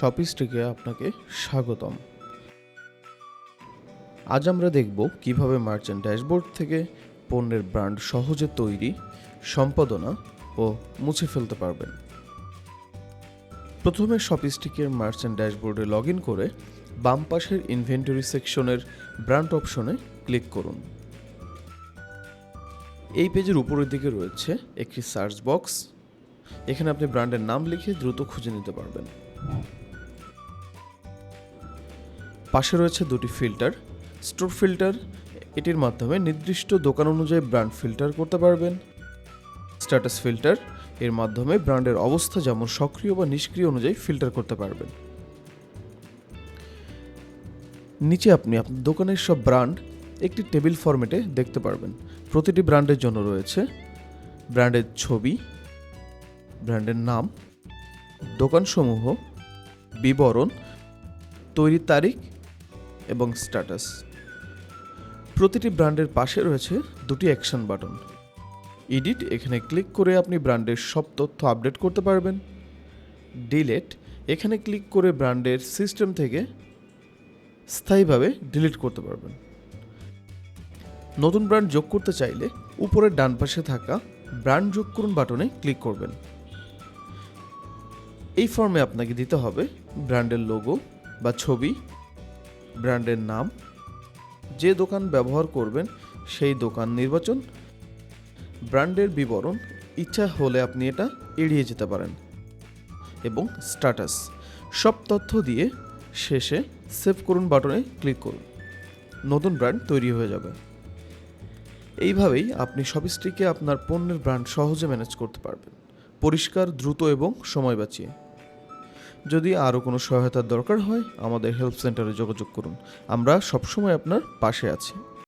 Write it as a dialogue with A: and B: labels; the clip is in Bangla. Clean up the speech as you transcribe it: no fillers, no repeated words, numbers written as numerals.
A: শপিস্টিকে আপনাকে স্বাগতম। আজ আমরা দেখব কিভাবে মার্চেন্ট ড্যাশবোর্ড থেকে পণ্যের ব্র্যান্ড সহজে তৈরি, সম্পাদনা ও মুছে ফেলতে পারবেন। প্রথমে শপিস্টিকের মার্চেন্ট ড্যাশবোর্ডে লগ ইন করে বাম পাশের ইনভেন্টরি সেকশনের ব্র্যান্ড অপশনে ক্লিক করুন। এই পেজের উপরের দিকে রয়েছে একটি সার্চ বক্স। এখানে আপনি ব্র্যান্ডের নাম লিখে দ্রুত খুঁজে নিতে পারবেন। পাশে রয়েছে দুটি ফিল্টার, স্টোর ফিল্টার, এটির মাধ্যমে নির্দিষ্ট দোকান অনুযায়ী ব্র্যান্ড ফিল্টার করতে পারবেন। স্ট্যাটাস ফিল্টার, এর মাধ্যমে ব্র্যান্ডের অবস্থা যেমন সক্রিয় বা নিষ্ক্রিয় অনুযায়ী ফিল্টার করতে পারবেন। নিচে আপনি আপনার দোকানের সব ব্র্যান্ড একটি টেবিল ফরম্যাটে দেখতে পারবেন। প্রতিটি ব্র্যান্ডের জন্য রয়েছে ব্র্যান্ডের ছবি, ব্র্যান্ডের নাম, দোকানসমূহ, বিবরণ, তৈরির তারিখ এবং স্ট্যাটাস। প্রতিটি ব্র্যান্ডের পাশে রয়েছে দুটি অ্যাকশন বাটন। এডিট, এখানে ক্লিক করে আপনি ব্র্যান্ডের সব তথ্য আপডেট করতে পারবেন। ডিলিট, এখানে ক্লিক করে ব্র্যান্ডের সিস্টেম থেকে স্থায়ীভাবে ডিলিট করতে পারবেন। নতুন ব্র্যান্ড যোগ করতে চাইলে উপরের ডান পাশে থাকা ব্র্যান্ড যোগ করুন বাটনে ক্লিক করবেন। এই ফর্মে আপনাকে দিতে হবে ব্র্যান্ডের লোগো বা ছবি, ব্র্যান্ডের নাম, যে দোকান ব্যবহার করবেন সেই দোকান নির্বাচন, ব্র্যান্ডের বিবরণ, ইচ্ছা হলে আপনি এটা এড়িয়ে যেতে পারেন, এবং স্ট্যাটাস। সব তথ্য দিয়ে শেষে সেভ করুন বাটনে ক্লিক করুন। নতুন ব্র্যান্ড তৈরি হয়ে যাবে। এইভাবেই আপনি শপিস্টিকে আপনার পণ্যের ব্র্যান্ড সহজে ম্যানেজ করতে পারবেন, পরিষ্কার, দ্রুত এবং সময় বাঁচিয়ে। যদি আরও কোনো সহায়তার দরকার হয় আমাদের হেল্প সেন্টারে যোগাযোগ করুন, আমরা সবসময় আপনার পাশে আছি।